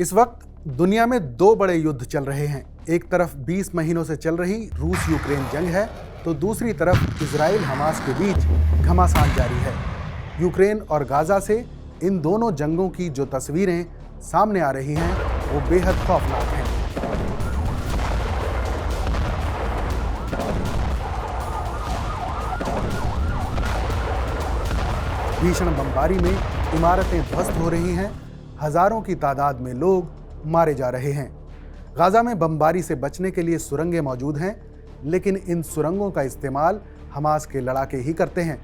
इस वक्त दुनिया में दो बड़े युद्ध चल रहे हैं। एक तरफ 20 महीनों से चल रही रूस यूक्रेन जंग है, तो दूसरी तरफ इजराइल हमास के बीच घमासान जारी है। यूक्रेन और गाजा से इन दोनों जंगों की जो तस्वीरें सामने आ रही हैं वो बेहद खौफनाक हैं। भीषण बमबारी में इमारतें ध्वस्त हो रही हैं, हजारों की तादाद में लोग मारे जा रहे हैं। गाजा में बमबारी से बचने के लिए सुरंगें मौजूद हैं, लेकिन इन सुरंगों का इस्तेमाल हमास के लड़ाके ही करते हैं।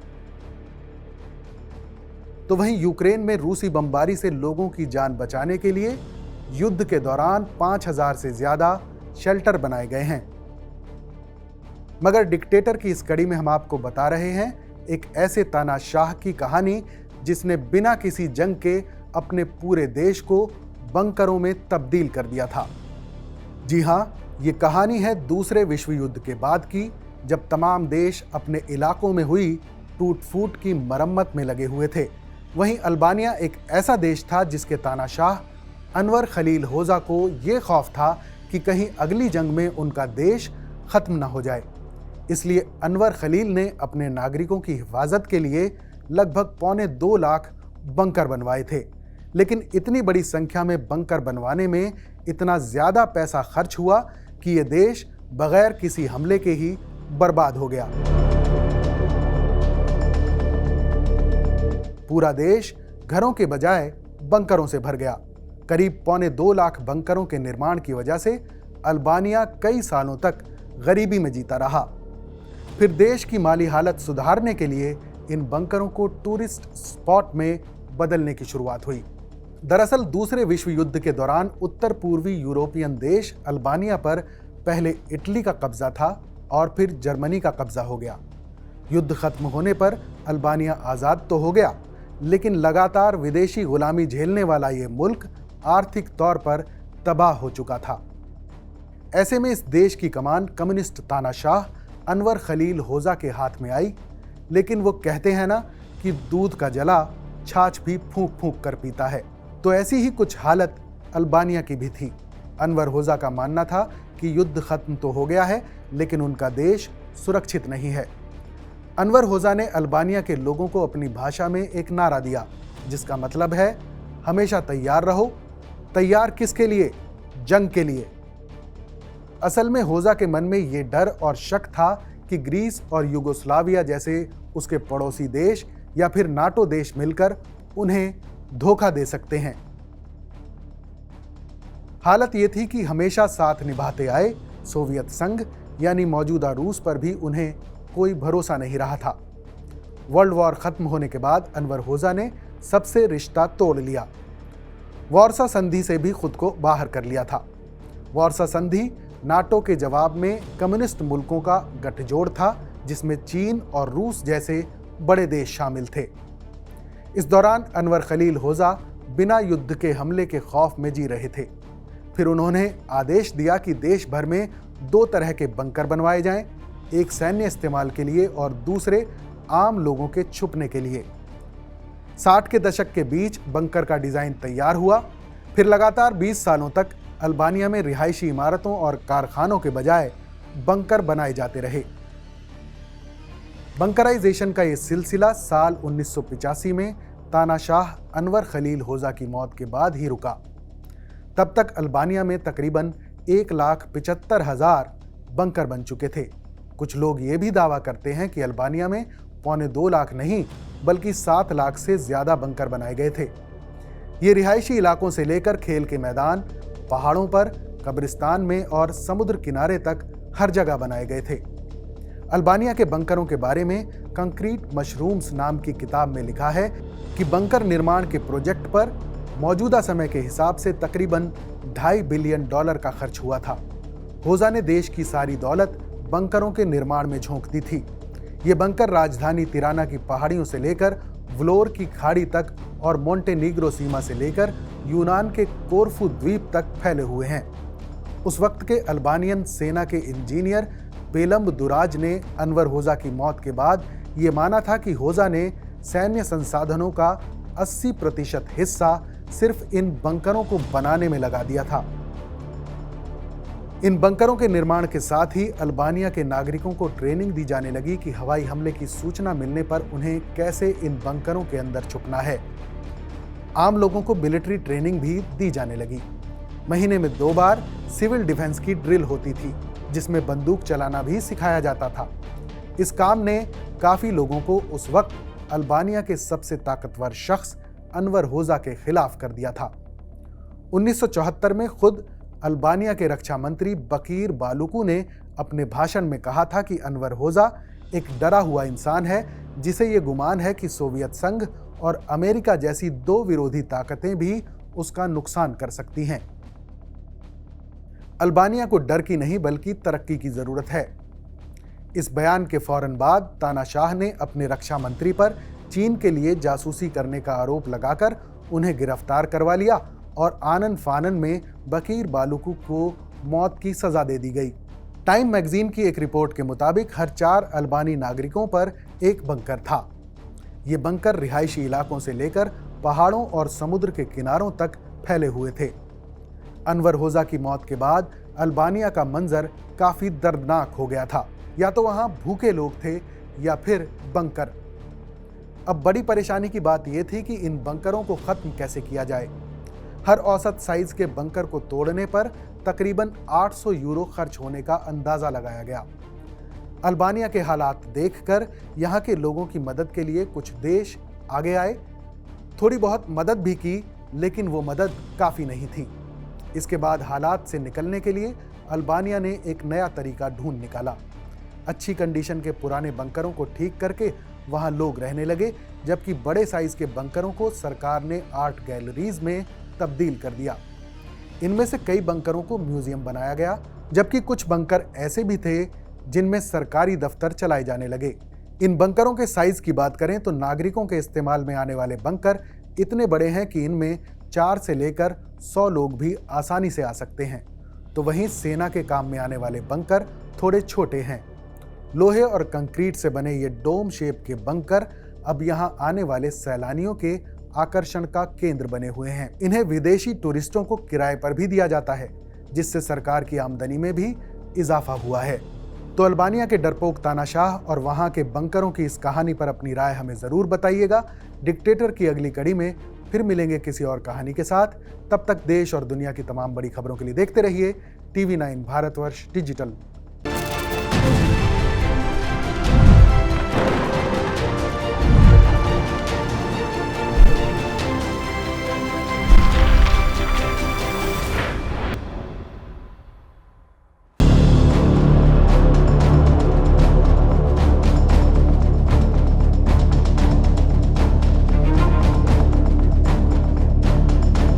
तो वहीं यूक्रेन में रूसी बमबारी से लोगों की जान बचाने के लिए युद्ध के दौरान 5000 से ज्यादा शेल्टर बनाए गए हैं। मगर डिक्टेटर की इस कड़ी में हम आपको बता रहे हैं एक ऐसे तानाशाह की कहानी जिसने बिना किसी जंग के अपने पूरे देश को बंकरों में तब्दील कर दिया था। जी हां, ये कहानी है दूसरे विश्व युद्ध के बाद की, जब तमाम देश अपने इलाकों में हुई टूट फूट की मरम्मत में लगे हुए थे। वहीं अल्बानिया एक ऐसा देश था जिसके तानाशाह अनवर खलील होजा को ये खौफ था कि कहीं अगली जंग में उनका देश खत्म न हो जाए। इसलिए अनवर खलील ने अपने नागरिकों की हिफाजत के लिए लगभग 2.25 लाख बंकर बनवाए थे। लेकिन इतनी बड़ी संख्या में बंकर बनवाने में इतना ज्यादा पैसा खर्च हुआ कि यह देश बगैर किसी हमले के ही बर्बाद हो गया। पूरा देश घरों के बजाय बंकरों से भर गया। करीब 2.25 लाख बंकरों के निर्माण की वजह से अल्बानिया कई सालों तक गरीबी में जीता रहा। फिर देश की माली हालत सुधारने के लिए इन बंकरों को टूरिस्ट स्पॉट में बदलने की शुरुआत हुई। दरअसल दूसरे विश्व युद्ध के दौरान उत्तर पूर्वी यूरोपियन देश अल्बानिया पर पहले इटली का कब्जा था और फिर जर्मनी का कब्जा हो गया। युद्ध खत्म होने पर अल्बानिया आज़ाद तो हो गया, लेकिन लगातार विदेशी गुलामी झेलने वाला ये मुल्क आर्थिक तौर पर तबाह हो चुका था। ऐसे में इस देश की कमान कम्युनिस्ट तानाशाह अनवर खलील होजा के हाथ में आई। लेकिन वो कहते हैं ना कि दूध का जला छाछ भी फूंक फूंक कर पीता है, तो ऐसी ही कुछ हालत अल्बानिया की भी थी। अनवर होजा का मानना था कि युद्ध खत्म तो हो गया है, लेकिन उनका देश सुरक्षित नहीं है। अनवर होजा ने अल्बानिया के लोगों को अपनी भाषा में एक नारा दिया, जिसका मतलब है हमेशा तैयार रहो। तैयार किसके लिए? जंग के लिए। असल में होजा के मन में ये डर और शक था कि ग्रीस और युगोस्लाविया जैसे उसके पड़ोसी देश या फिर नाटो देश मिलकर उन्हें धोखा दे सकते हैं। हालत यह थी कि हमेशा साथ निभाते आए सोवियत संघ यानी मौजूदा रूस पर भी उन्हें कोई भरोसा नहीं रहा था। वर्ल्ड वॉर खत्म होने के बाद अनवर होजा ने सबसे रिश्ता तोड़ लिया। वार्सा संधि से भी खुद को बाहर कर लिया था। वार्सा संधि नाटो के जवाब में कम्युनिस्ट मुल्कों का गठजोड़ था, जिसमें चीन और रूस जैसे बड़े देश शामिल थे। इस दौरान अनवर खलील होजा बिना युद्ध के हमले के खौफ में जी रहे थे। फिर उन्होंने आदेश दिया कि देश भर में 2 तरह के बंकर बनवाए जाएं, एक सैन्य इस्तेमाल के लिए और दूसरे आम लोगों के छुपने के लिए। 60 के दशक के बीच बंकर का डिजाइन तैयार हुआ। फिर लगातार 20 सालों तक अल्बानिया में रिहायशी इमारतों और कारखानों के बजाय बंकर बनाए जाते रहे। बंकराइजेशन का यह सिलसिला साल 1985 में तानाशाह अनवर खलील होजा की मौत के बाद ही रुका। तब तक अल्बानिया में तकरीबन 1,75,000 बंकर बन चुके थे। कुछ लोग ये भी दावा करते हैं कि अल्बानिया में 2.25 लाख नहीं बल्कि 7 लाख से ज्यादा बंकर बनाए गए थे। ये रिहायशी इलाकों से लेकर खेल के मैदान, पहाड़ों पर, कब्रिस्तान में और समुद्र किनारे तक हर जगह बनाए गए थे। अल्बानिया के बंकरों के बारे में कंक्रीट मशरूम्स नाम की किताब में लिखा है कि बंकर निर्माण के प्रोजेक्ट पर मौजूदा समय के हिसाब से तकरीबन $2.5 बिलियन का खर्च हुआ था। होजा ने देश की सारी दौलत बंकरों के निर्माण में झोंक दी थी। ये बंकर राजधानी तिराना की पहाड़ियों से लेकर व्लोर की खाड़ी तक और मोंटेनीग्रो सीमा से लेकर यूनान के कोरफू द्वीप तक फैले हुए हैं। उस वक्त के अल्बानियन सेना के इंजीनियर पेलम्ब दुराज ने अनवर होजा की मौत के बाद ये माना था कि होजा ने सैन्य संसाधनों का 80% हिस्सा सिर्फ इन बंकरों को बनाने में लगा दिया था। इन बंकरों के निर्माण के साथ ही अल्बानिया के नागरिकों को ट्रेनिंग दी जाने लगी कि हवाई हमले की सूचना मिलने पर उन्हें कैसे इन बंकरों के अंदर छुपना है। आम लोगों को मिलिट्री ट्रेनिंग भी दी जाने लगी। महीने में 2 बार सिविल डिफेंस की ड्रिल होती थी, जिसमें बंदूक चलाना भी सिखाया जाता था। इस काम ने काफी लोगों को उस वक्त अल्बानिया के सबसे ताकतवर शख्स अनवर होजा के खिलाफ कर दिया था। 1974 में खुद अल्बानिया के रक्षा मंत्री बकीर बालुकू ने अपने भाषण में कहा था कि अनवर होजा एक डरा हुआ इंसान है, जिसे ये गुमान है कि सोवियत संघ और अमेरिका जैसी 2 विरोधी ताकतें भी उसका नुकसान कर सकती हैं। अल्बानिया को डर की नहीं बल्कि तरक्की की जरूरत है। इस बयान के फौरन बाद तानाशाह ने अपने रक्षा मंत्री पर चीन के लिए जासूसी करने का आरोप लगाकर उन्हें गिरफ्तार करवा लिया और आनन फानन में बकीर बालुकू को मौत की सजा दे दी गई। टाइम मैगजीन की एक रिपोर्ट के मुताबिक हर 4 अल्बानी नागरिकों पर एक बंकर था। ये बंकर रिहायशी इलाकों से लेकर पहाड़ों और समुद्र के किनारों तक फैले हुए थे। अनवर होजा की मौत के बाद अल्बानिया का मंजर काफी दर्दनाक हो गया था। या तो वहां भूखे लोग थे या फिर बंकर। अब बड़ी परेशानी की बात यह थी कि इन बंकरों को खत्म कैसे किया जाए। हर औसत साइज के बंकर को तोड़ने पर तकरीबन 800 यूरो खर्च होने का अंदाजा लगाया गया। अल्बानिया के हालात देखकर यहाँ के लोगों की मदद के लिए कुछ देश आगे आए। थोड़ी बहुत मदद भी की, लेकिन वो मदद काफ़ी नहीं थी। इसके बाद हालात से निकलने के लिए अल्बानिया ने एक नया तरीका ढूंढ निकाला। अच्छी कंडीशन के पुराने बंकरों को ठीक करके वहाँ लोग रहने लगे, जबकि बड़े साइज के बंकरों को सरकार ने आर्ट गैलरीज में तब्दील कर दिया। इनमें से कई बंकरों को म्यूजियम बनाया गया, जबकि कुछ बंकर ऐसे भी थे जिनमें सरकारी दफ्तर चलाए जाने लगे। इन बंकरों के साइज की बात करें तो नागरिकों के इस्तेमाल में आने वाले बंकर इतने बड़े हैं कि इनमें 4 से लेकर 100 लोग भी आसानी से आ सकते हैं। तो वहीं सेना के काम में आने वाले बंकर थोड़े छोटे हैं। लोहे और कंक्रीट से बने ये डोम शेप के बंकर अब यहाँ आने वाले सैलानियों के आकर्षण का केंद्र बने हुए हैं। इन्हें विदेशी टूरिस्टों को किराए पर भी दिया जाता है, जिससे सरकार की आमदनी में भी इजाफा हुआ है। तो अल्बानिया के डरपोक तानाशाह और वहां के बंकरों की इस कहानी पर अपनी राय हमें जरूर बताइएगा। डिक्टेटर की अगली कड़ी में फिर मिलेंगे किसी और कहानी के साथ। तब तक देश और दुनिया की तमाम बड़ी खबरों के लिए देखते रहिए TV9 भारतवर्ष डिजिटल।